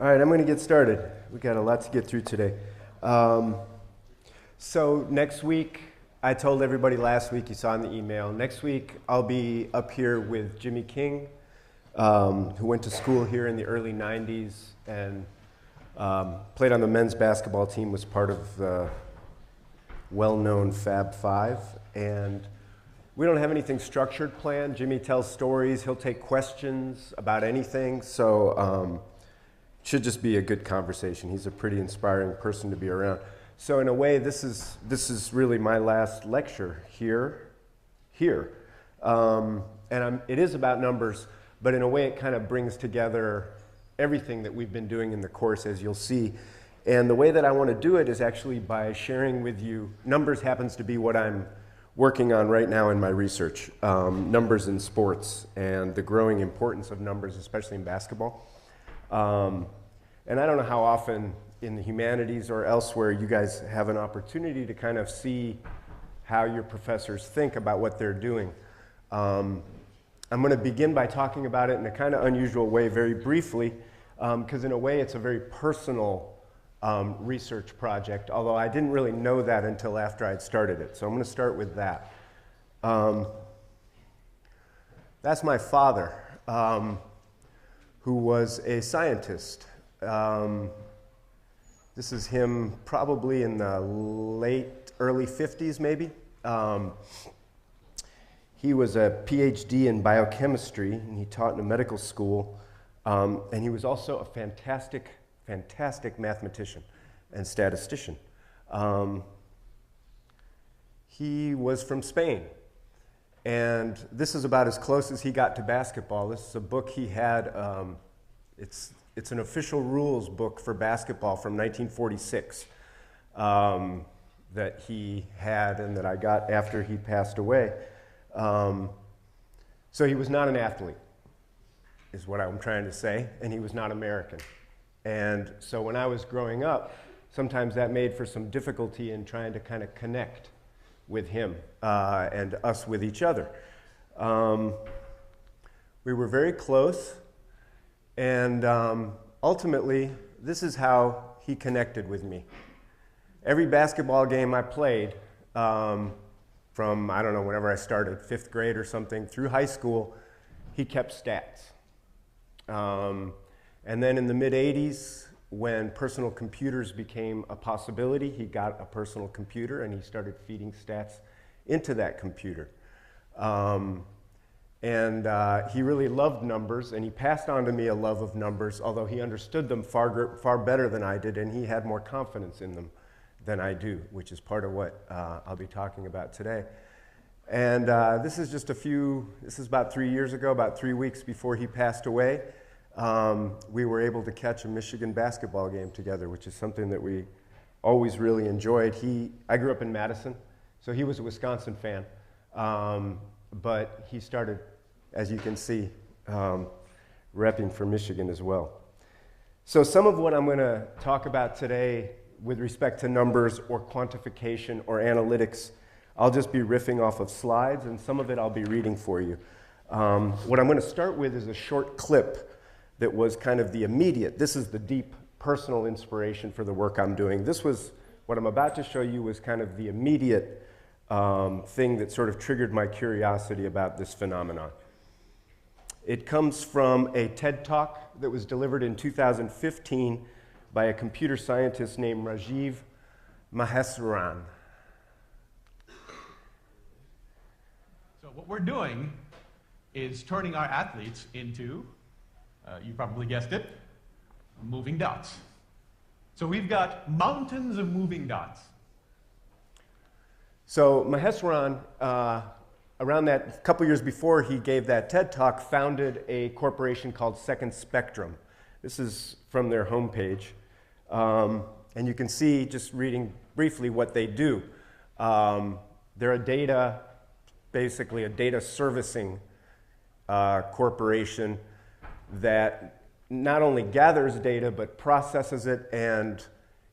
All right, I'm going to get started. We got a lot to get through today. So next week, I told everybody last week, you saw in the email, next week I'll be up here with Jimmy King, who went to school here in the early 90s and played on the men's basketball team, was part of the well-known Fab Five. And we don't have anything structured planned. Jimmy tells stories. He'll take questions about anything. So it should just be a good conversation. He's a pretty inspiring person to be around. So in a way, this is really my last lecture here. It is about numbers, but in a way it kind of brings together everything that we've been doing in the course, as you'll see. And the way that I want to do it is actually by sharing with you, numbers happens to be what I'm working on right now in my research, numbers in sports and the growing importance of numbers, especially in basketball. And I don't know how often in the humanities or elsewhere you guys have an opportunity to kind of see how your professors think about what they're doing. I'm going to begin by talking about it in a kind of unusual way very briefly, because in a way it's a very personal research project, although I didn't really know that until after I'd started it. So I'm going to start with that. That's my father, who was a scientist. This is him probably in the early 50s maybe. He was a PhD in biochemistry, and he taught in a medical school, and he was also a fantastic mathematician and statistician. He was from Spain, and this is about as close as he got to basketball. This is a book he had. It's an official rules book for basketball from 1946 that he had and that I got after he passed away. So he was not an athlete, is what I'm trying to say, and he was not American. And so when I was growing up, sometimes that made for some difficulty in trying to kind of connect with him and us with each other. We were very close, and ultimately, this is how he connected with me. Every basketball game I played, from, I don't know, whenever I started, 5th grade or something, through high school, he kept stats. And then in the mid-'80s, when personal computers became a possibility, he got a personal computer and he started feeding stats into that computer. He really loved numbers, and he passed on to me a love of numbers, although he understood them far better than I did, and he had more confidence in them than I do, which is part of what I'll be talking about today. And this is about 3 years ago, about 3 weeks before he passed away. We were able to catch a Michigan basketball game together, which is something that we always really enjoyed. I grew up in Madison, so he was a Wisconsin fan. But he started, as you can see, repping for Michigan as well. So some of what I'm going to talk about today with respect to numbers or quantification or analytics, I'll just be riffing off of slides, and some of it I'll be reading for you. What I'm going to start with is a short clip that was kind of the immediate. This is the deep personal inspiration for the work I'm doing. What I'm about to show you was kind of the immediate thing that sort of triggered my curiosity about this phenomenon. It comes from a TED Talk that was delivered in 2015 by a computer scientist named Rajiv Maheswaran. So what we're doing is turning our athletes into, you probably guessed it, moving dots. So we've got mountains of moving dots. So Maheswaran, around that couple years before he gave that TED Talk, founded a corporation called Second Spectrum. This is from their homepage. And you can see, just reading briefly, what they do. They're basically a data servicing corporation that not only gathers data, but processes it, and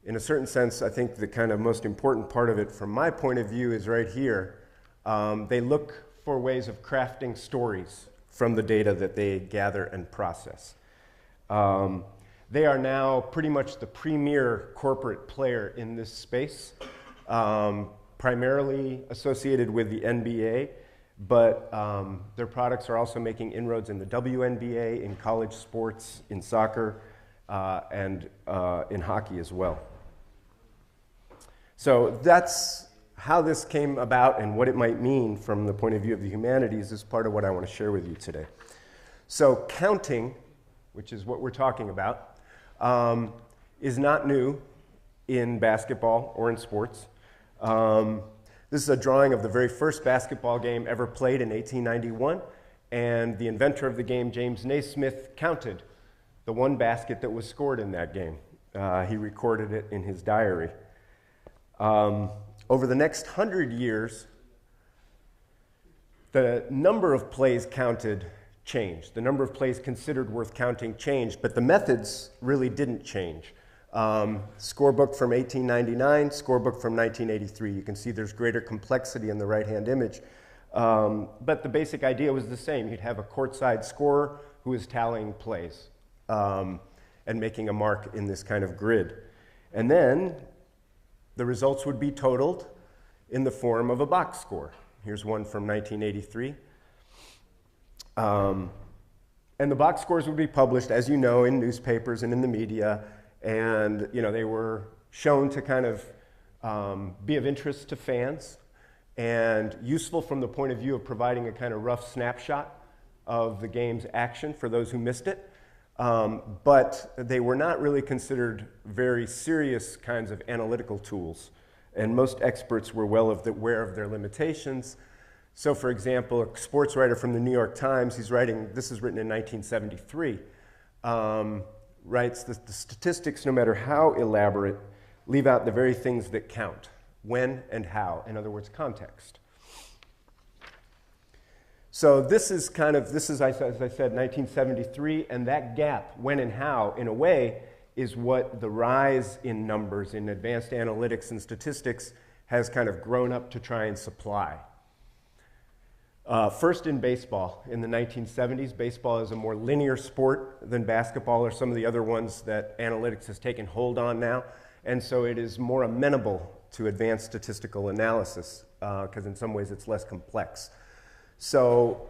in a certain sense, I think the kind of most important part of it from my point of view is right here. They look for ways of crafting stories from the data that they gather and process. They are now pretty much the premier corporate player in this space, primarily associated with the NBA, but their products are also making inroads in the WNBA, in college sports, in soccer, and in hockey as well. So that's how this came about and what it might mean from the point of view of the humanities is part of what I want to share with you today. So counting, which is what we're talking about, is not new in basketball or in sports. This is a drawing of the very first basketball game ever played in 1891, and the inventor of the game, James Naismith, counted the one basket that was scored in that game. He recorded it in his diary. Over the next 100 years, the number of plays counted changed. The number of plays considered worth counting changed, but the methods really didn't change. Scorebook from 1899, scorebook from 1983. You can see there's greater complexity in the right-hand image. But the basic idea was the same. You'd have a courtside scorer who was tallying plays and making a mark in this kind of grid. And then the results would be totaled in the form of a box score. Here's one from 1983. And the box scores would be published, as you know, in newspapers and in the media. And they were shown to kind of be of interest to fans and useful from the point of view of providing a kind of rough snapshot of the game's action for those who missed it. But they were not really considered very serious kinds of analytical tools. And most experts were well aware of their limitations. So, for example, a sports writer from the New York Times, this is written in 1973, writes that the statistics, no matter how elaborate, leave out the very things that count, when and how, in other words, context. So this is, as I said, 1973, and that gap, when and how, in a way, is what the rise in numbers, in advanced analytics and statistics, has kind of grown up to try and supply. First in baseball, in the 1970s, baseball is a more linear sport than basketball or some of the other ones that analytics has taken hold on now, and so it is more amenable to advanced statistical analysis, because in some ways it's less complex. So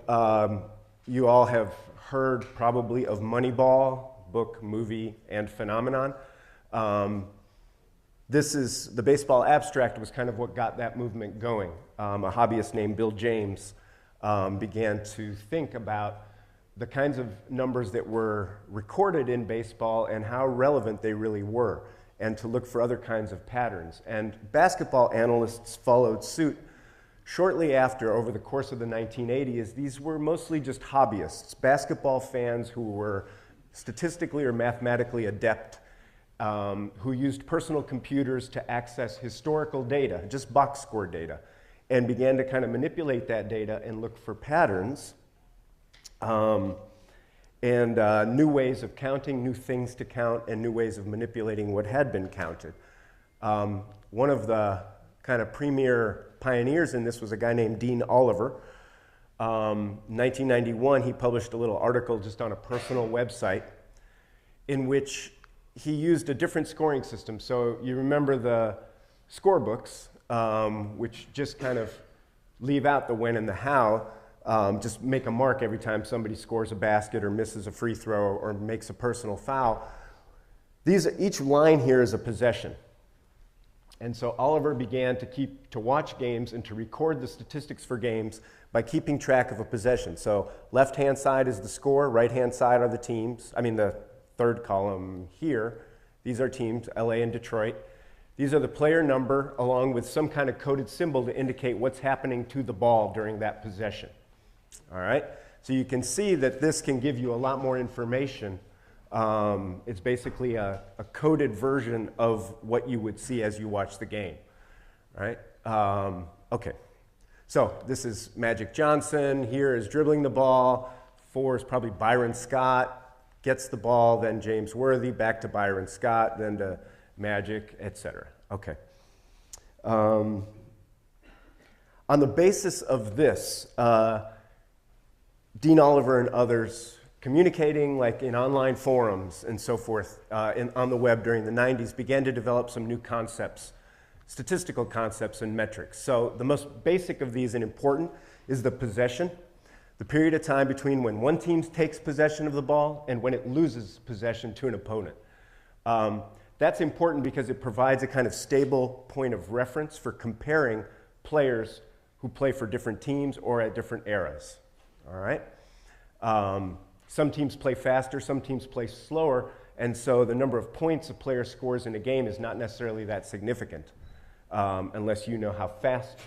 you all have heard probably of Moneyball, book, movie, and phenomenon. The baseball abstract was kind of what got that movement going. A hobbyist named Bill James began to think about the kinds of numbers that were recorded in baseball and how relevant they really were, and to look for other kinds of patterns. And basketball analysts followed suit shortly after. Over the course of the 1980s, these were mostly just hobbyists, basketball fans who were statistically or mathematically adept, who used personal computers to access historical data, just box score data, and began to kind of manipulate that data and look for patterns and new ways of counting, new things to count, and new ways of manipulating what had been counted. One of the kind of premier pioneers in this was a guy named Dean Oliver. 1991, he published a little article just on a personal website in which he used a different scoring system. So you remember the scorebooks, which just kind of leave out the when and the how, just make a mark every time somebody scores a basket or misses a free throw or makes a personal foul. Each line here is a possession. And so Oliver began to watch games and to record the statistics for games by keeping track of a possession. So left-hand side is the score, right-hand side are the teams. I mean, the third column here, these are teams, LA and Detroit. These are the player number along with some kind of coded symbol to indicate what's happening to the ball during that possession. All right? So you can see that this can give you a lot more information. It's basically a coded version of what you would see as you watch the game. Right? Okay. So this is Magic Johnson. Here is dribbling the ball. 4 is probably Byron Scott. Gets the ball, then James Worthy, back to Byron Scott, then to Magic, etc. Okay. On the basis of this, Dean Oliver and others communicating like in online forums and so forth on the web during the 90s, began to develop some new concepts, statistical concepts and metrics. So the most basic of these and important is the possession, the period of time between when one team takes possession of the ball and when it loses possession to an opponent. That's important because it provides a kind of stable point of reference for comparing players who play for different teams or at different eras. All right? Some teams play faster, some teams play slower, and so the number of points a player scores in a game is not necessarily that significant unless you know how fast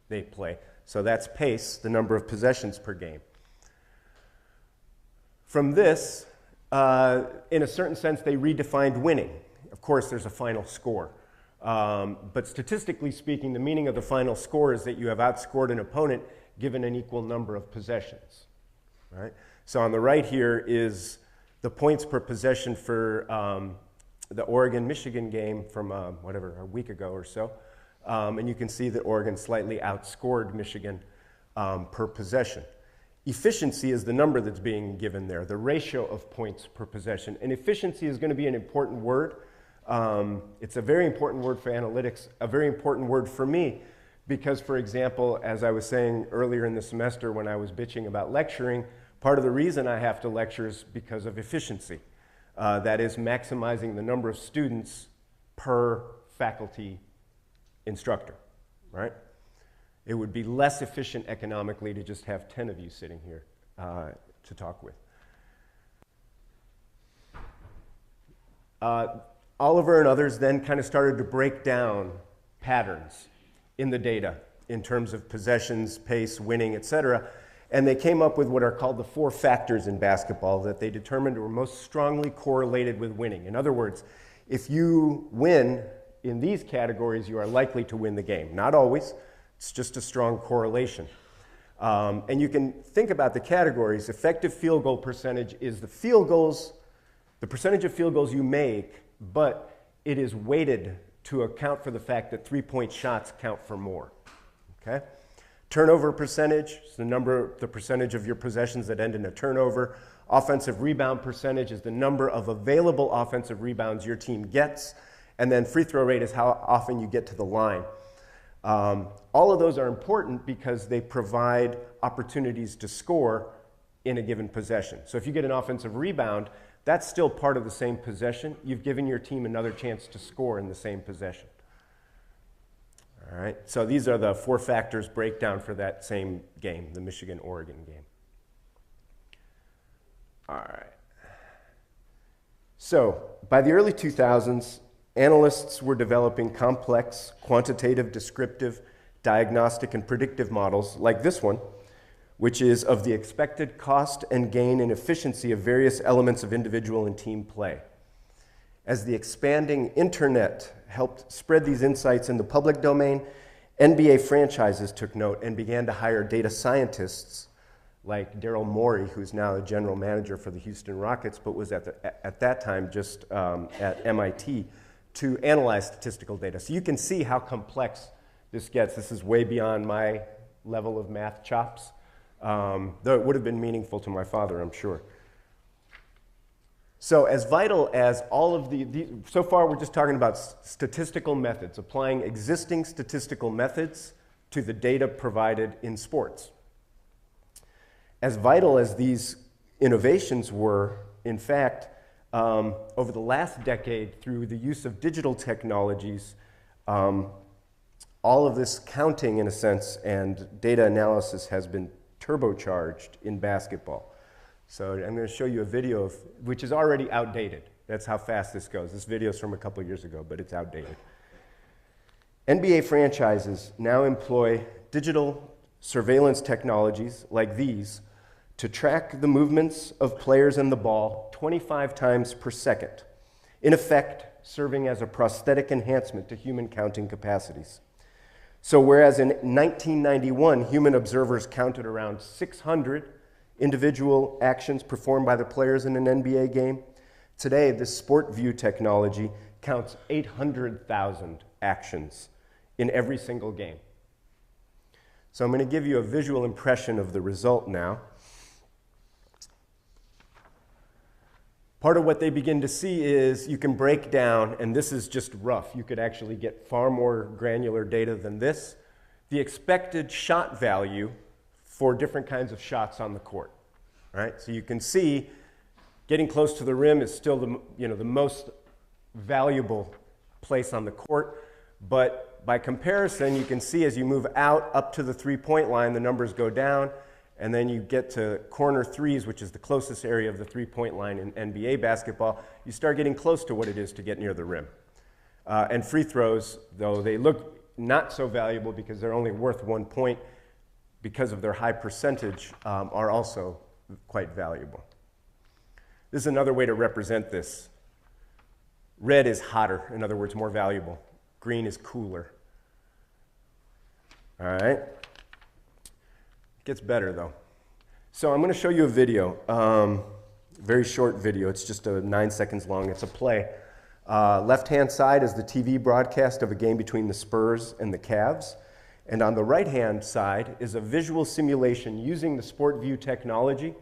they play. So that's pace, the number of possessions per game. From this, in a certain sense, they redefined winning. Of course, there's a final score. But statistically speaking, the meaning of the final score is that you have outscored an opponent given an equal number of possessions. Right? So on the right here is the points per possession for the Oregon-Michigan game from a week ago or so. And you can see that Oregon slightly outscored Michigan per possession. Efficiency is the number that's being given there, the ratio of points per possession. And efficiency is going to be an important word. It's a very important word for analytics, a very important word for me, because, for example, as I was saying earlier in the semester when I was bitching about lecturing, part of the reason I have to lecture is because of efficiency. That is maximizing the number of students per faculty instructor, right? It would be less efficient economically to just have 10 of you sitting here to talk with. Oliver and others then kind of started to break down patterns in the data in terms of possessions, pace, winning, etc. And they came up with what are called the 4 factors in basketball that they determined were most strongly correlated with winning. In other words, if you win in these categories, you are likely to win the game. Not always. It's just a strong correlation. And you can think about the categories. Effective field goal percentage is the percentage of field goals you make, but it is weighted to account for the fact that 3-point shots count for more. Okay? Turnover percentage is the percentage of your possessions that end in a turnover. Offensive rebound percentage is the number of available offensive rebounds your team gets. And then free throw rate is how often you get to the line. All of those are important because they provide opportunities to score in a given possession. So if you get an offensive rebound, that's still part of the same possession. You've given your team another chance to score in the same possession. All right, so these are the 4 factors breakdown for that same game, the Michigan-Oregon game. All right. So by the early 2000s, analysts were developing complex, quantitative, descriptive, diagnostic, and predictive models like this one, which is of the expected cost and gain and efficiency of various elements of individual and team play. As the expanding internet helped spread these insights in the public domain, NBA franchises took note and began to hire data scientists like Daryl Morey, who's now the general manager for the Houston Rockets, but was at that time just at MIT, to analyze statistical data. So you can see how complex this gets. This is way beyond my level of math chops, though it would have been meaningful to my father, I'm sure. So as vital as all of so far we're just talking about statistical methods, applying existing statistical methods to the data provided in sports. As vital as these innovations were, in fact, over the last decade, through the use of digital technologies, all of this counting, in a sense, and data analysis has been turbocharged in basketball. So I'm going to show you a video which is already outdated. That's how fast this goes. This video is from a couple of years ago, but it's outdated. NBA franchises now employ digital surveillance technologies like these to track the movements of players and the ball 25 times per second, in effect serving as a prosthetic enhancement to human counting capacities. So whereas in 1991, human observers counted around 600 individual actions performed by the players in an NBA game, today this SportView technology counts 800,000 actions in every single game. So I'm going to give you a visual impression of the result now. part of what they begin to see is you can break down, and this is just rough, you could actually get far more granular data than this, the expected shot value for different kinds of shots on the court. Right? So you can see getting close to the rim is still the most valuable place on the court, but by comparison, you can see as you move out up to the three-point line, the numbers go down, and then you get to corner threes, which is the closest area of the three-point line in NBA basketball, you start getting close to what it is to get near the rim. And free throws, though they look not so valuable because they're only worth 1 point because of their high percentage, are also quite valuable. This is another way to represent this. Red is hotter, in other words, more valuable. Green is cooler. All right? It gets better, though. So I'm going to show you a video, very short video. It's just 9 seconds long. It's a play. Left-hand side is the TV broadcast of a game between the Spurs and the Cavs. And on the right-hand side is a visual simulation using the SportView technology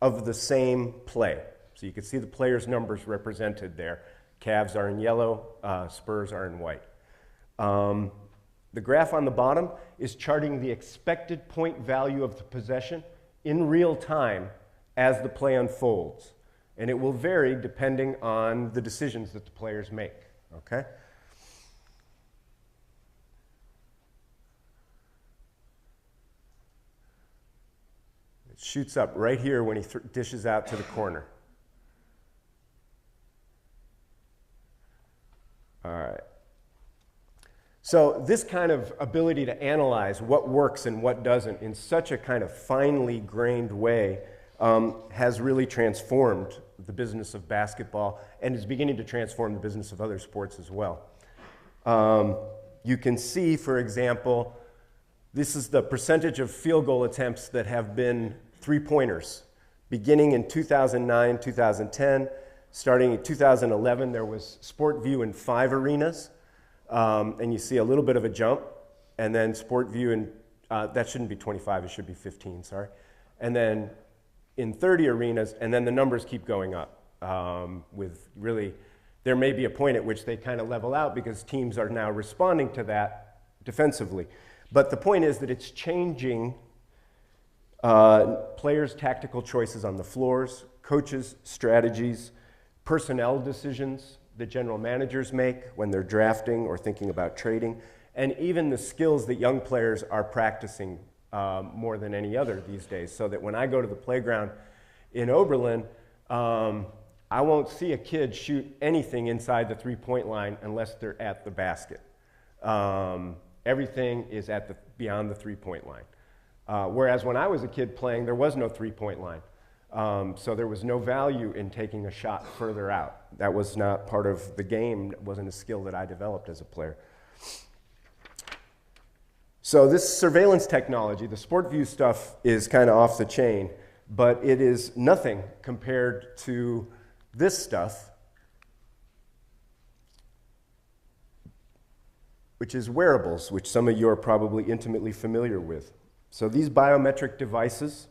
of the same play. So you can see the players' numbers represented there. Cavs are in yellow, Spurs are in white. The graph on the bottom is charting the expected point value of the possession in real time as the play unfolds. And it will vary depending on the decisions that the players make. Okay? It shoots up right here when he dishes out to the corner. All right. So this kind of ability to analyze what works and what doesn't in such a kind of finely grained way has really transformed the business of basketball and is beginning to transform the business of other sports as well. You can see, for example, this is the percentage of field goal attempts that have been three-pointers. Beginning in 2009, 2010, starting in 2011, there was SportView in 5 arenas. And you see a little bit of a jump, and then SportView in, that shouldn't be 25, it should be 15, sorry. And then in 30 arenas, and then the numbers keep going up with really, there may be a point at which they kind of level out because teams are now responding to that defensively. But the point is that it's changing players' tactical choices on the floors, coaches' strategies, personnel decisions that general managers make when they're drafting or thinking about trading, and even the skills that young players are practicing more than any other these days. So that when I go to the playground in Oberlin, I won't see a kid shoot anything inside the three-point line unless they're at the basket. Everything is beyond the three-point line. Whereas when I was a kid playing, there was no three-point line. So there was no value in taking a shot further out. That was not part of the game. It wasn't a skill that I developed as a player. So this surveillance technology, the SportView stuff, is kind of off the chain, but it is nothing compared to this stuff, which is wearables, which some of you are probably intimately familiar with. So these biometric devices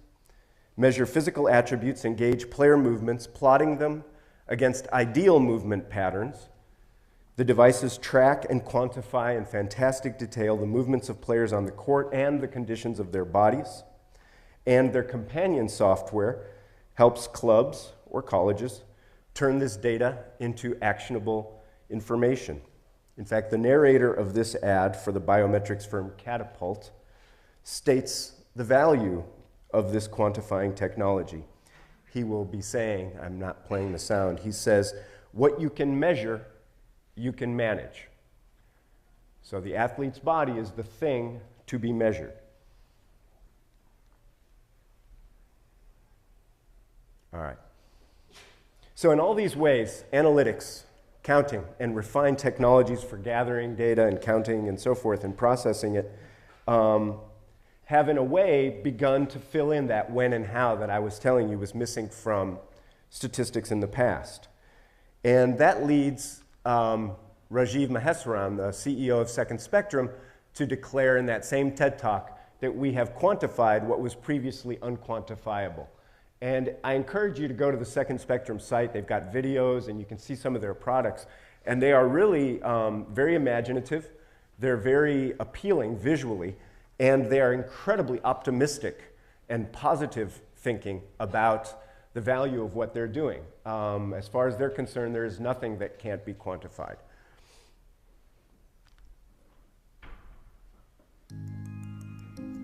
measure physical attributes and gauge player movements, plotting them against ideal movement patterns. The devices track and quantify in fantastic detail the movements of players on the court and the conditions of their bodies. And their companion software helps clubs or colleges turn this data into actionable information. In fact, the narrator of this ad for the biometrics firm Catapult states the value of this quantifying technology. He will be saying, I'm not playing the sound, he says, what you can measure, you can manage. So the athlete's body is the thing to be measured. All right. So in all these ways, analytics, counting, and refined technologies for gathering data and counting and so forth and processing it have in a way begun to fill in that when and how that I was telling you was missing from statistics in the past. And that leads Rajiv Maheswaran, the CEO of Second Spectrum, to declare in that same TED Talk that we have quantified what was previously unquantifiable. And I encourage you to go to the Second Spectrum site. They've got videos, and you can see some of their products. And they are really very imaginative. They're very appealing visually, and they are incredibly optimistic and positive thinking about the value of what they're doing. As far as they're concerned, there is nothing that can't be quantified.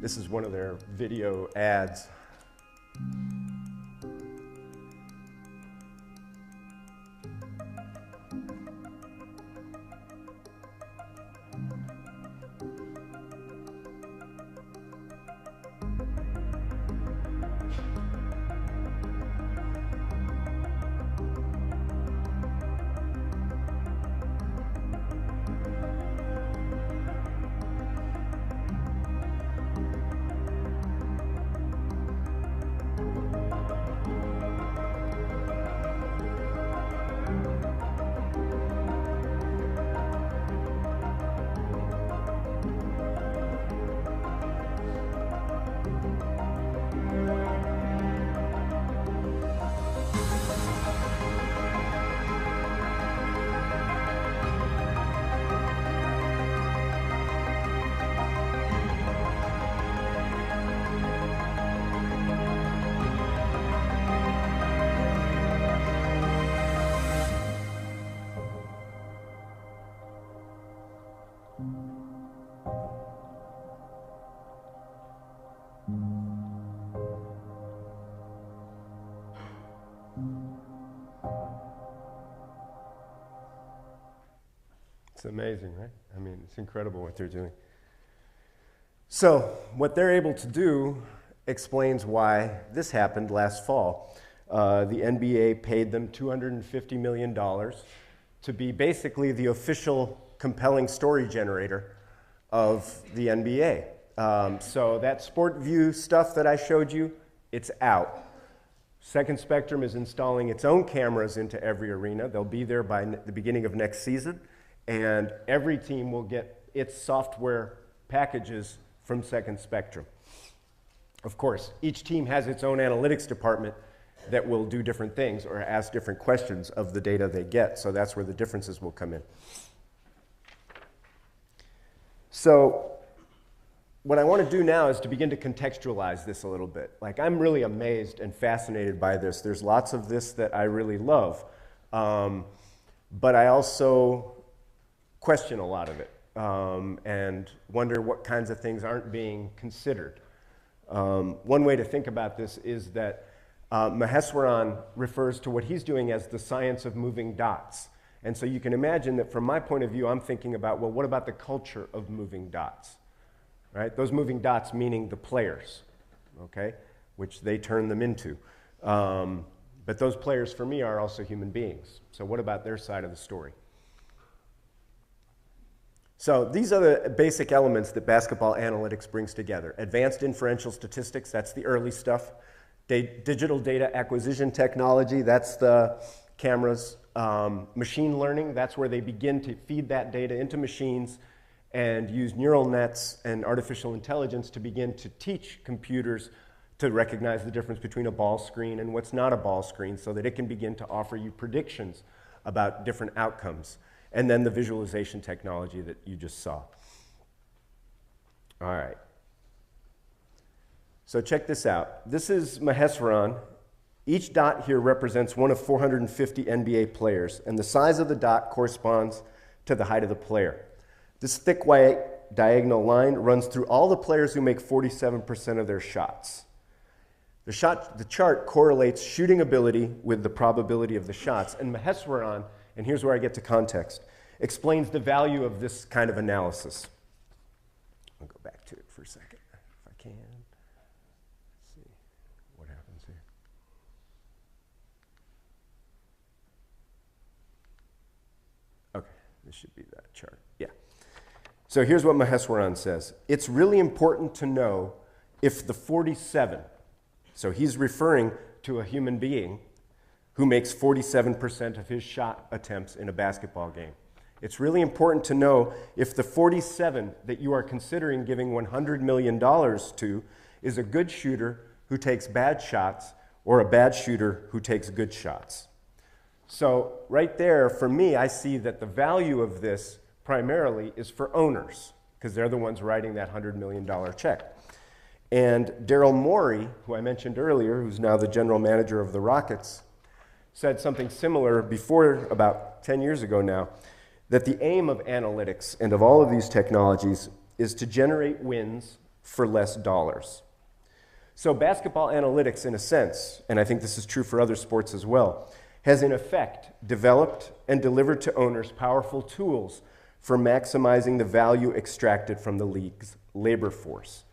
This is one of their video ads. It's amazing, right? I mean, it's incredible what they're doing. So, what they're able to do explains why this happened last fall. The NBA paid them $250 million to be basically the official compelling story generator of the NBA. So that SportView stuff that I showed you, it's out. Second Spectrum is installing its own cameras into every arena. They'll be there by the beginning of next season. And every team will get its software packages from Second Spectrum. Of course, each team has its own analytics department that will do different things or ask different questions of the data they get. So that's where the differences will come in. So what I want to do now is to begin to contextualize this a little bit. Like, I'm really amazed and fascinated by this. There's lots of this that I really love. But I also question a lot of it and wonder what kinds of things aren't being considered. One way to think about this is that Maheswaran refers to what he's doing as the science of moving dots. And so you can imagine that from my point of view, I'm thinking about, well, what about the culture of moving dots? Right? Those moving dots meaning the players, okay, which they turn them into. But those players for me are also human beings. So what about their side of the story? So these are the basic elements that basketball analytics brings together. Advanced inferential statistics, that's the early stuff. Digital data acquisition technology, that's the cameras. Machine learning, that's where they begin to feed that data into machines and use neural nets and artificial intelligence to begin to teach computers to recognize the difference between a ball screen and what's not a ball screen so that it can begin to offer you predictions about different outcomes. And then the visualization technology that you just saw. All right. So check this out. This is Maheswaran. Each dot here represents one of 450 NBA players, and the size of the dot corresponds to the height of the player. This thick white diagonal line runs through all the players who make 47% of their shots. The chart correlates shooting ability with the probability of the shots, and Maheswaran, and here's where I get to context, explains the value of this kind of analysis. I'll go back to it for a second, if I can. Let's see what happens here. Okay, this should be that chart. Yeah. So here's what Maheswaran says. It's really important to know if the 47, so he's referring to a human being who makes 47% of his shot attempts in a basketball game. It's really important to know if the 47 that you are considering giving $100 million to is a good shooter who takes bad shots or a bad shooter who takes good shots. So right there, for me, I see that the value of this primarily is for owners, because they're the ones writing that $100 million check. And Daryl Morey, who I mentioned earlier, who's now the general manager of the Rockets, said something similar before, about 10 years ago now, that the aim of analytics and of all of these technologies is to generate wins for less dollars. So basketball analytics, in a sense, and I think this is true for other sports as well, has in effect developed and delivered to owners powerful tools for maximizing the value extracted from the league's labor force.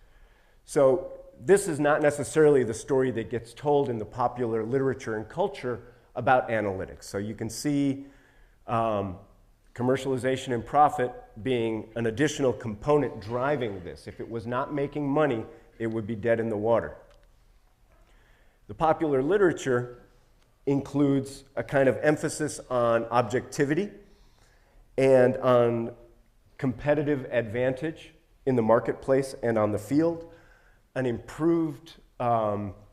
So this is not necessarily the story that gets told in the popular literature and culture about analytics. So you can see commercialization and profit being an additional component driving this. If it was not making money, it would be dead in the water. The popular literature includes a kind of emphasis on objectivity and on competitive advantage in the marketplace and on the field, an improved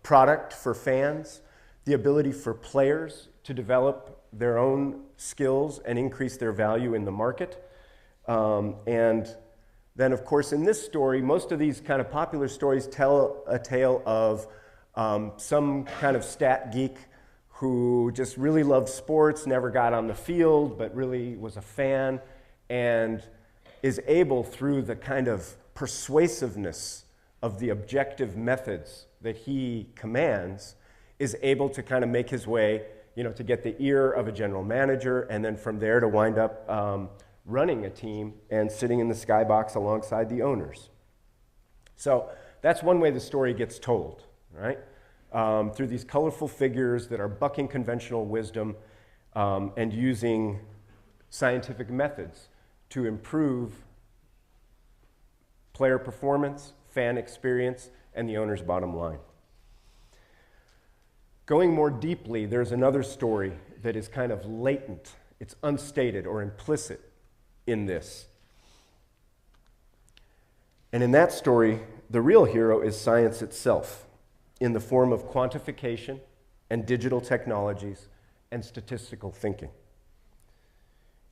product for fans, the ability for players to develop their own skills and increase their value in the market. And then, of course, in this story, most of these kind of popular stories tell a tale of some kind of stat geek who just really loved sports, never got on the field, but really was a fan, and is able, through the kind of persuasiveness of the objective methods that he commands, is able to kind of make his way, to get the ear of a general manager, and then from there to wind up running a team and sitting in the skybox alongside the owners. So that's one way the story gets told, right? Through these colorful figures that are bucking conventional wisdom and using scientific methods to improve player performance, fan experience, and the owner's bottom line. Going more deeply, there's another story that is kind of latent. It's unstated or implicit in this. And in that story, the real hero is science itself, in the form of quantification and digital technologies and statistical thinking.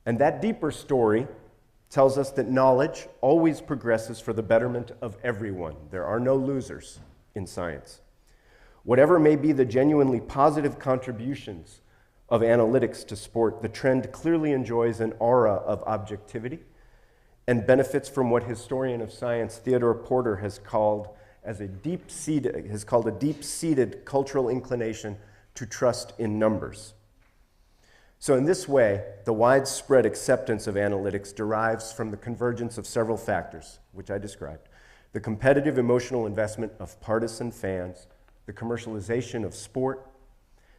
And that deeper story tells us that knowledge always progresses for the betterment of everyone. There are no losers in science. Whatever may be the genuinely positive contributions of analytics to sport, the trend clearly enjoys an aura of objectivity and benefits from what historian of science Theodore Porter has called a deep-seated cultural inclination to trust in numbers. So in this way, the widespread acceptance of analytics derives from the convergence of several factors, which I described: the competitive emotional investment of partisan fans, the commercialization of sport,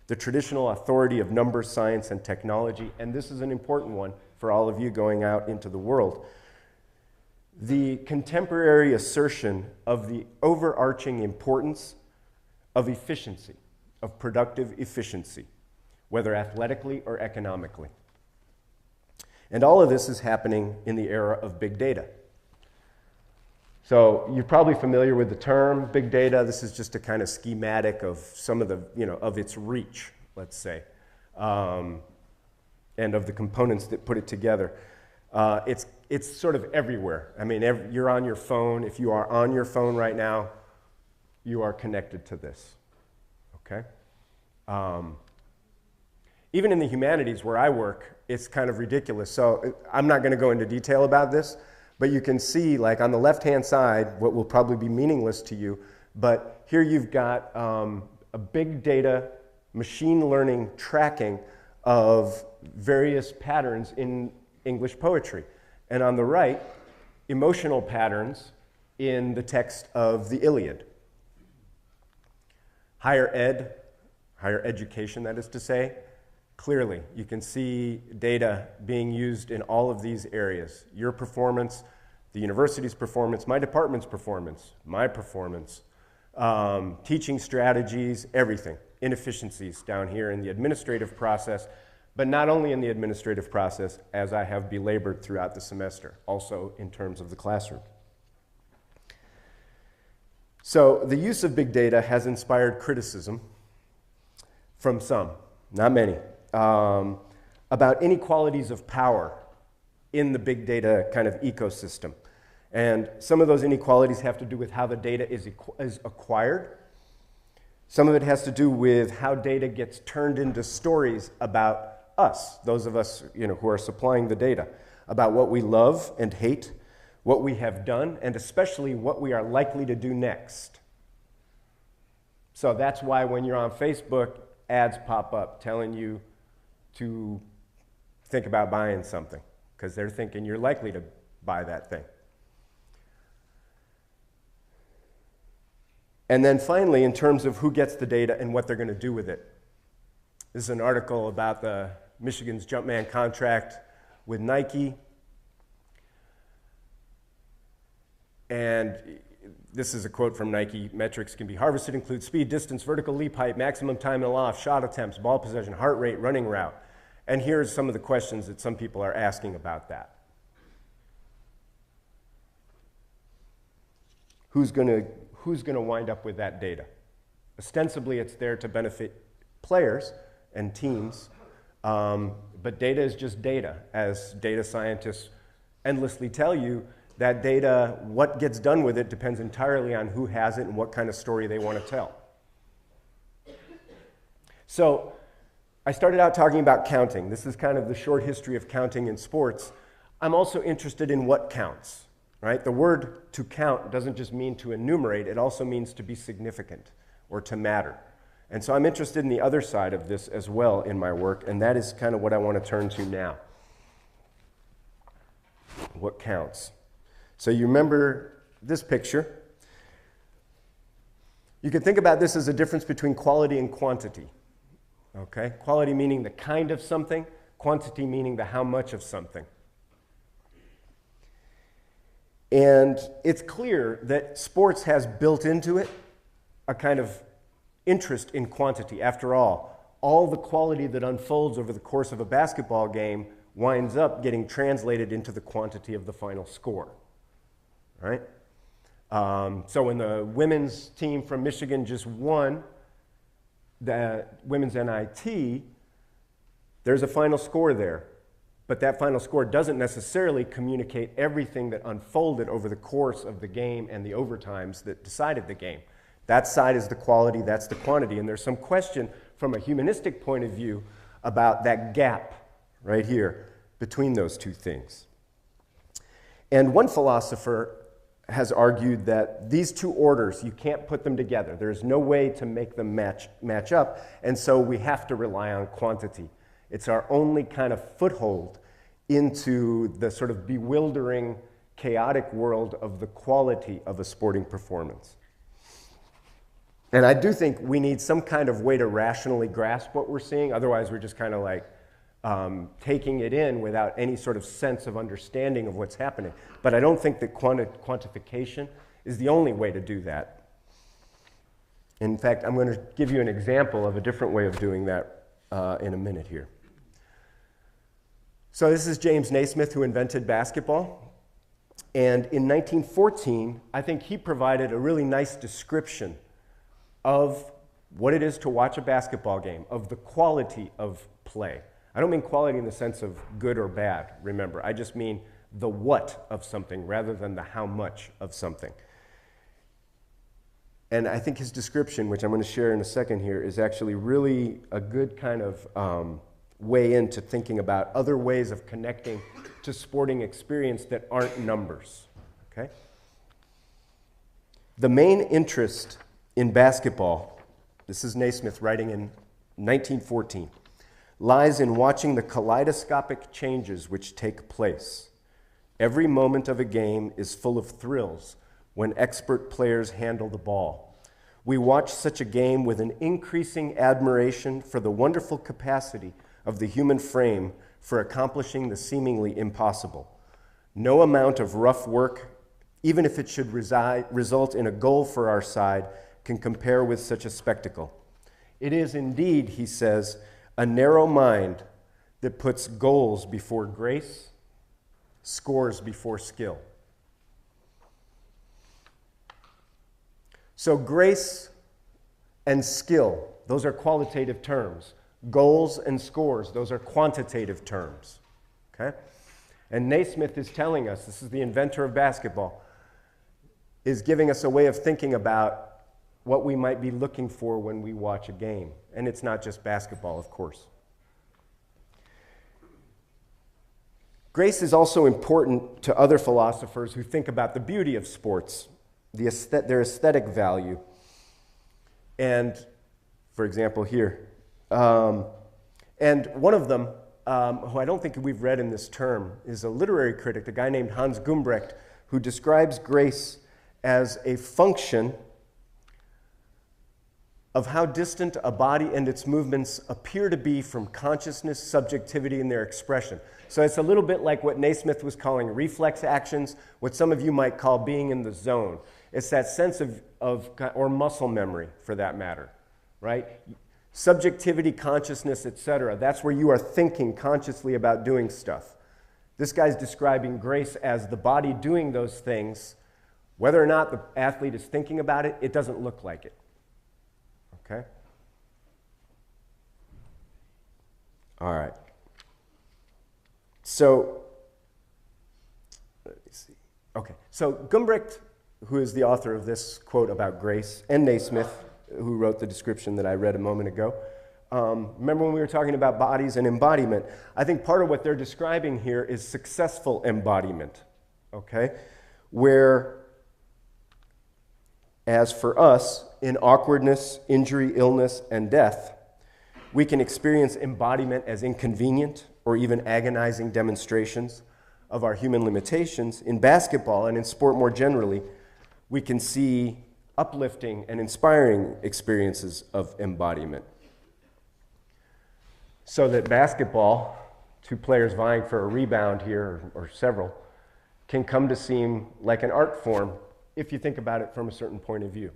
the traditional authority of numbers, science, and technology, and this is an important one for all of you going out into the world, the contemporary assertion of the overarching importance of efficiency, of productive efficiency, whether athletically or economically. And all of this is happening in the era of big data. So you're probably familiar with the term big data. This is just a kind of schematic of some of the, of its reach, let's say, and of the components that put it together. It's sort of everywhere. I mean, you're on your phone. If you are on your phone right now, you are connected to this, okay? Even in the humanities where I work, it's kind of ridiculous. So I'm not going to go into detail about this, but you can see, like on the left-hand side, what will probably be meaningless to you, but here you've got a big data machine learning tracking of various patterns in English poetry. And on the right, emotional patterns in the text of the Iliad. Higher education, that is to say, clearly you can see data being used in all of these areas. Your performance, the university's performance, my department's performance, my performance, teaching strategies, everything. Inefficiencies down here in the administrative process, but not only in the administrative process, as I have belabored throughout the semester, also in terms of the classroom. So the use of big data has inspired criticism from some, not many, about inequalities of power in the big data kind of ecosystem. And some of those inequalities have to do with how the data is acquired. Some of it has to do with how data gets turned into stories about us, those of us who are supplying the data, about what we love and hate, what we have done, and especially what we are likely to do next. So that's why when you're on Facebook, ads pop up telling you to think about buying something, because they're thinking you're likely to buy that thing. And then finally, in terms of who gets the data and what they're going to do with it. This is an article about the Michigan's Jumpman contract with Nike. And this is a quote from Nike. Metrics can be harvested, include speed, distance, vertical leap height, maximum time in aloft, shot attempts, ball possession, heart rate, running route. And here's some of the questions that some people are asking about that. Who's going to wind up with that data? Ostensibly, it's there to benefit players and teams, but data is just data. As data scientists endlessly tell you, that data, what gets done with it depends entirely on who has it and what kind of story they want to tell. So I started out talking about counting. This is kind of the short history of counting in sports. I'm also interested in what counts. Right? The word to count doesn't just mean to enumerate, it also means to be significant or to matter. And so I'm interested in the other side of this as well in my work, and that is kind of what I want to turn to now. What counts? So you remember this picture. You can think about this as a difference between quality and quantity. Okay? Quality meaning the kind of something, quantity meaning the how much of something. And it's clear that sports has built into it a kind of interest in quantity. After all the quality that unfolds over the course of a basketball game winds up getting translated into the quantity of the final score, right? So when the women's team from Michigan just won the women's NIT, there's a final score there. But that final score doesn't necessarily communicate everything that unfolded over the course of the game and the overtimes that decided the game. That side is the quality, that's the quantity. And there's some question from a humanistic point of view about that gap right here between those two things. And one philosopher has argued that these two orders, you can't put them together. There's no way to make them match up, and so we have to rely on quantity. It's our only kind of foothold into the sort of bewildering, chaotic world of the quality of a sporting performance. And I do think we need some kind of way to rationally grasp what we're seeing. Otherwise, we're just kind of like taking it in without any sort of sense of understanding of what's happening. But I don't think that quantification is the only way to do that. In fact, I'm going to give you an example of a different way of doing that in a minute here. So this is James Naismith, who invented basketball. And in 1914, I think he provided a really nice description of what it is to watch a basketball game, of the quality of play. I don't mean quality in the sense of good or bad, remember. I just mean the what of something rather than the how much of something. And I think his description, which I'm going to share in a second here, is actually really a good kind of way into thinking about other ways of connecting to sporting experience that aren't numbers. Okay? The main interest in basketball, this is Naismith writing in 1914, lies in watching the kaleidoscopic changes which take place. Every moment of a game is full of thrills when expert players handle the ball. We watch such a game with an increasing admiration for the wonderful capacity of the human frame for accomplishing the seemingly impossible. No amount of rough work, even if it should result in a goal for our side, can compare with such a spectacle. It is indeed, he says, a narrow mind that puts goals before grace, scores before skill. So grace and skill, those are qualitative terms. Goals and scores, those are quantitative terms. Okay? And Naismith is telling us, this is the inventor of basketball, is giving us a way of thinking about what we might be looking for when we watch a game. And it's not just basketball, of course. Grace is also important to other philosophers who think about the beauty of sports, their aesthetic value. And, for example, here. And one of them, who I don't think we've read in this term, is a literary critic, a guy named Hans Gumbrecht, who describes grace as a function of how distant a body and its movements appear to be from consciousness, subjectivity, and their expression. So it's a little bit like what Naismith was calling reflex actions, what some of you might call being in the zone. It's that sense or muscle memory, for that matter, right? Subjectivity, consciousness, etc. That's where you are thinking consciously about doing stuff. This guy's describing grace as the body doing those things. Whether or not the athlete is thinking about it, it doesn't look like it. Okay? All right. So, let me see. Okay. So Gumbrecht, who is the author of this quote about grace, and Naismith, who wrote the description that I read a moment ago, remember when we were talking about bodies and embodiment? I think part of what they're describing here is successful embodiment, okay? Where, as for us, in awkwardness, injury, illness, and death, we can experience embodiment as inconvenient or even agonizing demonstrations of our human limitations. In basketball and in sport more generally, we can see uplifting and inspiring experiences of embodiment. So that basketball, two players vying for a rebound here, or several, can come to seem like an art form if you think about it from a certain point of view.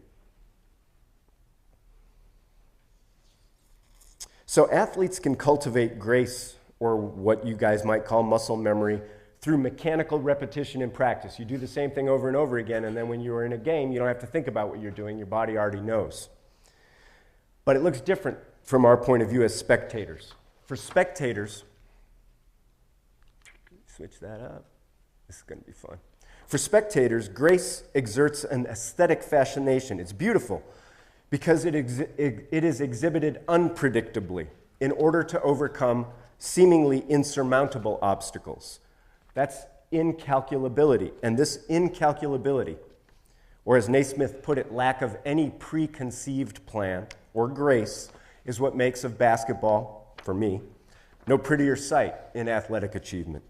So athletes can cultivate grace, or what you guys might call muscle memory, through mechanical repetition in practice. You do the same thing over and over again, and then when you're in a game, you don't have to think about what you're doing. Your body already knows. But it looks different from our point of view as spectators. For spectators, switch that up. This is going to be fun. For spectators, grace exerts an aesthetic fascination. It's beautiful because it is exhibited unpredictably in order to overcome seemingly insurmountable obstacles. That's incalculability. And this incalculability, or as Naismith put it, lack of any preconceived plan or grace, is what makes of basketball, for me, no prettier sight in athletic achievement.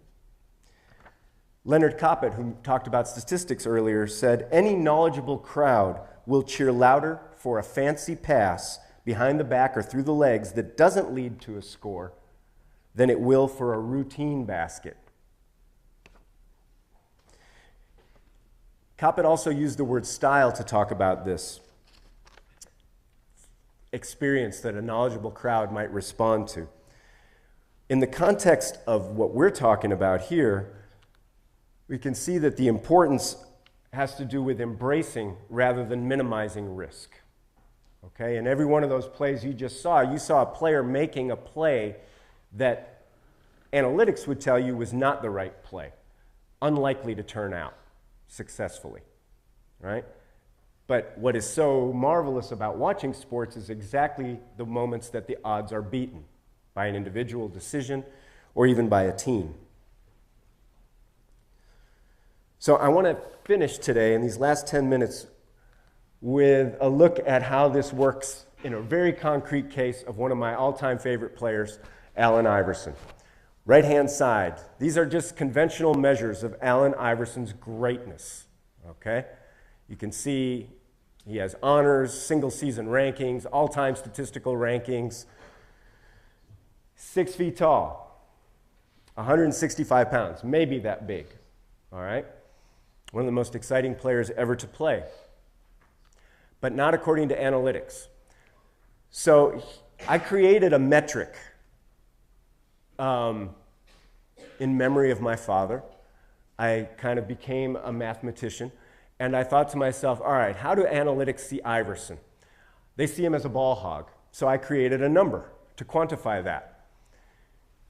Leonard Koppett, who talked about statistics earlier, said, "Any knowledgeable crowd will cheer louder for a fancy pass behind the back or through the legs that doesn't lead to a score than it will for a routine basket." Koppett also used the word style to talk about this experience that a knowledgeable crowd might respond to. In the context of what we're talking about here, we can see that the importance has to do with embracing rather than minimizing risk. Okay, in every one of those plays you saw a player making a play that analytics would tell you was not the right play, unlikely to turn out successfully, right? But what is so marvelous about watching sports is exactly the moments that the odds are beaten by an individual decision or even by a team. So I want to finish today in these last 10 minutes with a look at how this works in a very concrete case of one of my all-time favorite players, Allen Iverson. Right-hand side, these are just conventional measures of Allen Iverson's greatness, okay? You can see he has honors, single-season rankings, all-time statistical rankings. 6 feet tall, 165 pounds, maybe that big, all right? One of the most exciting players ever to play, but not according to analytics. So I created a metric in memory of my father. I kind of became a mathematician, and I thought to myself, all right, how do analytics see Iverson? They see him as a ball hog. So I created a number to quantify that.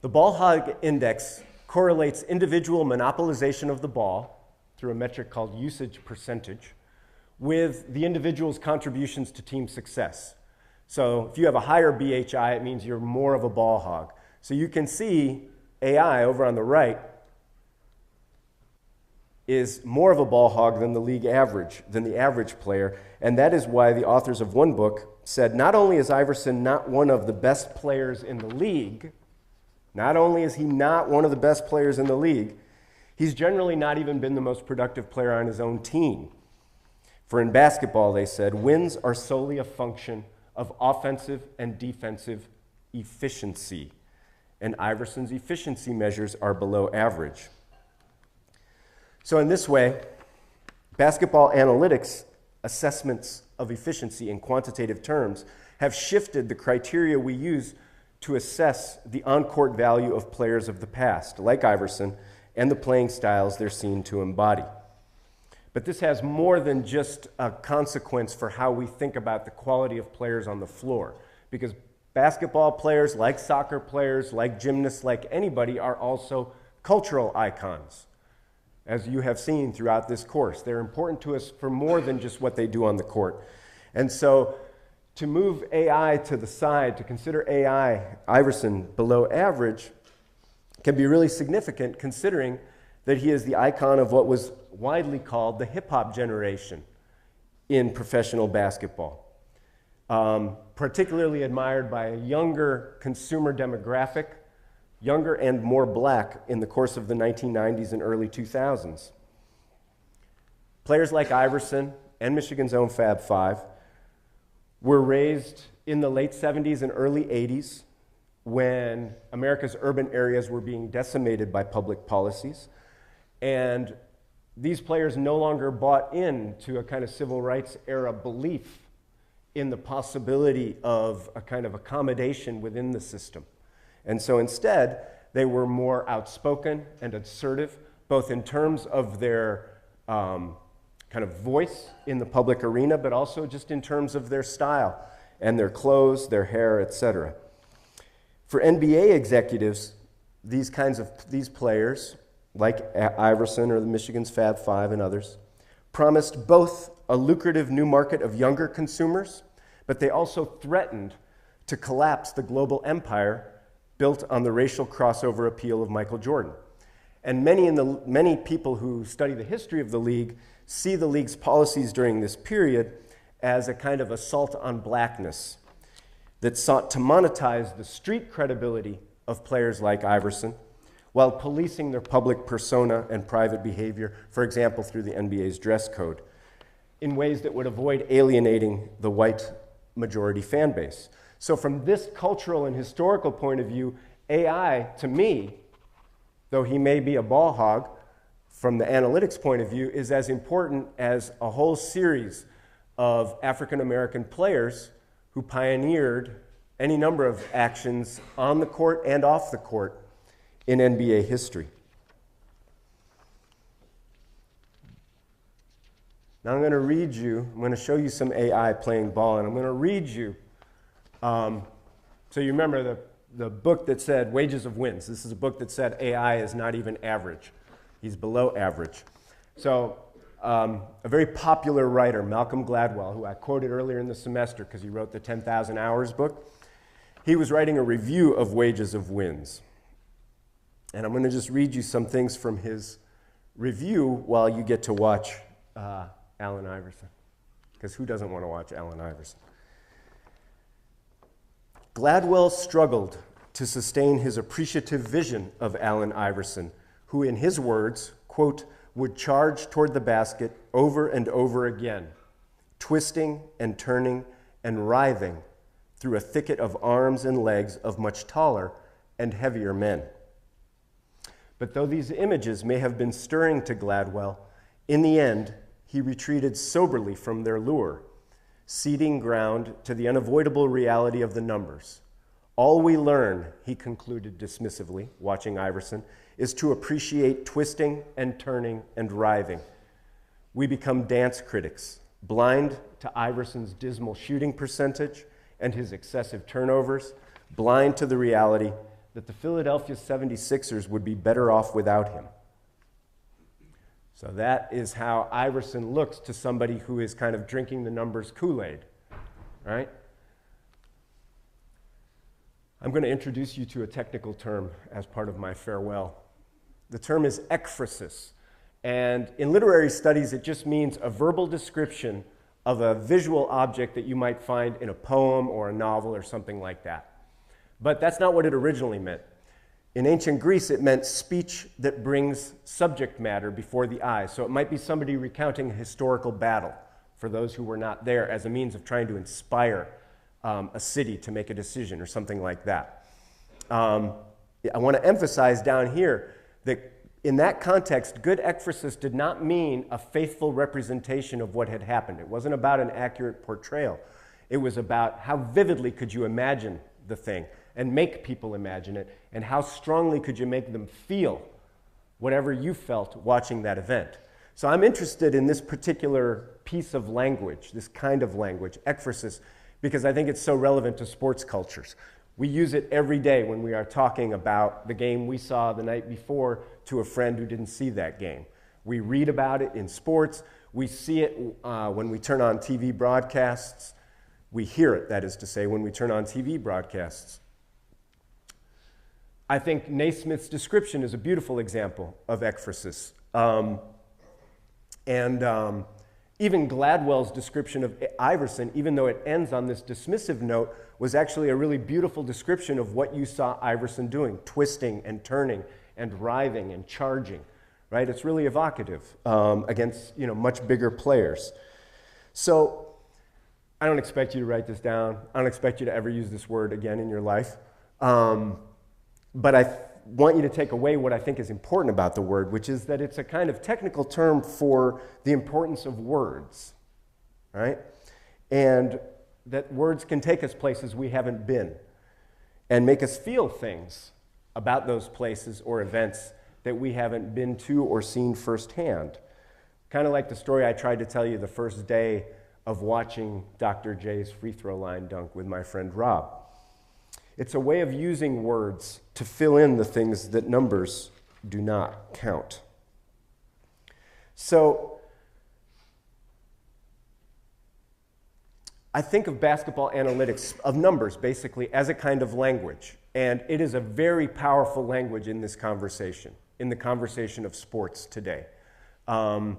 The ball hog index correlates individual monopolization of the ball through a metric called usage percentage with the individual's contributions to team success. So if you have a higher BHI, it means you're more of a ball hog. So you can see AI over on the right is more of a ball hog than the league average, than the average player. And that is why the authors of one book said not only is Iverson not one of the best players in the league, not only is he not one of the best players in the league, he's generally not even been the most productive player on his own team. For in basketball, they said, wins are solely a function of offensive and defensive efficiency. And Iverson's efficiency measures are below average. So in this way, basketball analytics assessments of efficiency in quantitative terms have shifted the criteria we use to assess the on-court value of players of the past, like Iverson, and the playing styles they're seen to embody. But this has more than just a consequence for how we think about the quality of players on the floor, because basketball players, like soccer players, like gymnasts, like anybody, are also cultural icons, as you have seen throughout this course. They're important to us for more than just what they do on the court. And so to move AI to the side, to consider AI, Iverson, below average, can be really significant considering that he is the icon of what was widely called the hip-hop generation in professional basketball. Particularly admired by a younger consumer demographic, younger and more black in the course of the 1990s and early 2000s. Players like Iverson and Michigan's own Fab Five were raised in the late 70s and early 80s when America's urban areas were being decimated by public policies. And these players no longer bought into a kind of civil rights era belief in the possibility of a kind of accommodation within the system. And so instead, they were more outspoken and assertive, both in terms of their kind of voice in the public arena, but also just in terms of their style and their clothes, their hair, etc. For NBA executives, these players, like Iverson or the Michigan's Fab Five and others, promised both a lucrative new market of younger consumers, but they also threatened to collapse the global empire built on the racial crossover appeal of Michael Jordan. And many people who study the history of the league see the league's policies during this period as a kind of assault on blackness that sought to monetize the street credibility of players like Iverson while policing their public persona and private behavior, for example, through the NBA's dress code, in ways that would avoid alienating the white majority fan base. So from this cultural and historical point of view, AI, to me, though he may be a ball hog, from the analytics point of view, is as important as a whole series of African-American players who pioneered any number of actions on the court and off the court in NBA history. Now I'm going to show you some AI playing ball, and I'm going to read you. So you remember the book that said Wages of Wins. This is a book that said AI is not even average. He's below average. So a very popular writer, Malcolm Gladwell, who I quoted earlier in the semester because he wrote the 10,000 Hours book, he was writing a review of Wages of Wins. And I'm going to just read you some things from his review while you get to watch Allen Iverson. Because who doesn't want to watch Allen Iverson? Gladwell struggled to sustain his appreciative vision of Allen Iverson, who, in his words, quote, would charge toward the basket over and over again, twisting and turning and writhing through a thicket of arms and legs of much taller and heavier men. But though these images may have been stirring to Gladwell, in the end, he retreated soberly from their lure, ceding ground to the unavoidable reality of the numbers. All we learn, he concluded dismissively, watching Iverson, is to appreciate twisting and turning and writhing. We become dance critics, blind to Iverson's dismal shooting percentage and his excessive turnovers, blind to the reality that the Philadelphia 76ers would be better off without him. So that is how Iverson looks to somebody who is kind of drinking the numbers Kool-Aid, right? I'm going to introduce you to a technical term as part of my farewell. The term is ekphrasis, and in literary studies it just means a verbal description of a visual object that you might find in a poem or a novel or something like that. But that's not what it originally meant. In ancient Greece, it meant speech that brings subject matter before the eyes. So it might be somebody recounting a historical battle for those who were not there as a means of trying to inspire a city to make a decision or something like that. I want to emphasize down here that in that context, good ekphrasis did not mean a faithful representation of what had happened. It wasn't about an accurate portrayal. It was about how vividly could you imagine the thing and make people imagine it, and how strongly could you make them feel whatever you felt watching that event. So I'm interested in this particular piece of language, this kind of language, ekphrasis, because I think it's so relevant to sports cultures. We use it every day when we are talking about the game we saw the night before to a friend who didn't see that game. We read about it in sports. We see it when we turn on TV broadcasts. We hear it, that is to say, when we turn on TV broadcasts. I think Naismith's description is a beautiful example of ekphrasis. Even Gladwell's description of Iverson, even though it ends on this dismissive note, was actually a really beautiful description of what you saw Iverson doing, twisting and turning and writhing and charging, right? It's really evocative against much bigger players. So I don't expect you to write this down. I don't expect you to ever use this word again in your life. But I want you to take away what I think is important about the word, which is that it's a kind of technical term for the importance of words, right? And that words can take us places we haven't been and make us feel things about those places or events that we haven't been to or seen firsthand. Kind of like the story I tried to tell you the first day of watching Dr. J's free throw line dunk with my friend Rob. It's a way of using words to fill in the things that numbers do not count. So I think of basketball analytics, of numbers basically, as a kind of language. And it is a very powerful language in this conversation, in the conversation of sports today. I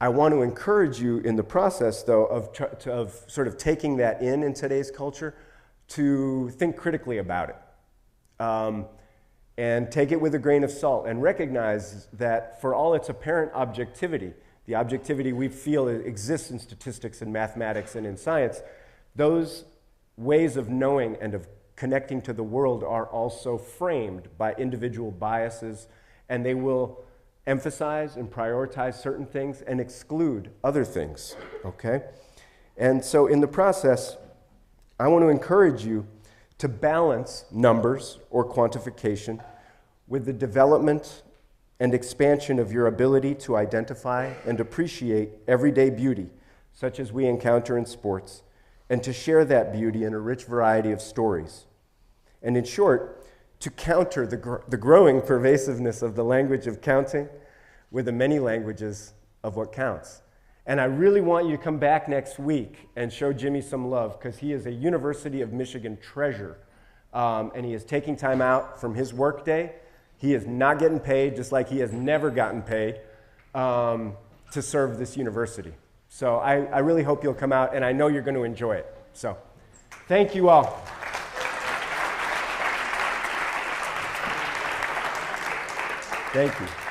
want to encourage you in the process, though, of sort of taking that in today's culture, to think critically about it and take it with a grain of salt and recognize that for all its apparent objectivity, the objectivity we feel exists in statistics and mathematics and in science, those ways of knowing and of connecting to the world are also framed by individual biases, and they will emphasize and prioritize certain things and exclude other things, okay? And so in the process, I want to encourage you to balance numbers or quantification with the development and expansion of your ability to identify and appreciate everyday beauty, such as we encounter in sports, and to share that beauty in a rich variety of stories. And in short, to counter the growing pervasiveness of the language of counting with the many languages of what counts. And I really want you to come back next week and show Jimmy some love, because he is a University of Michigan treasure. And he is taking time out from his work day. He is not getting paid, just like he has never gotten paid, to serve this university. So I really hope you'll come out, and I know you're going to enjoy it. So thank you all. Thank you.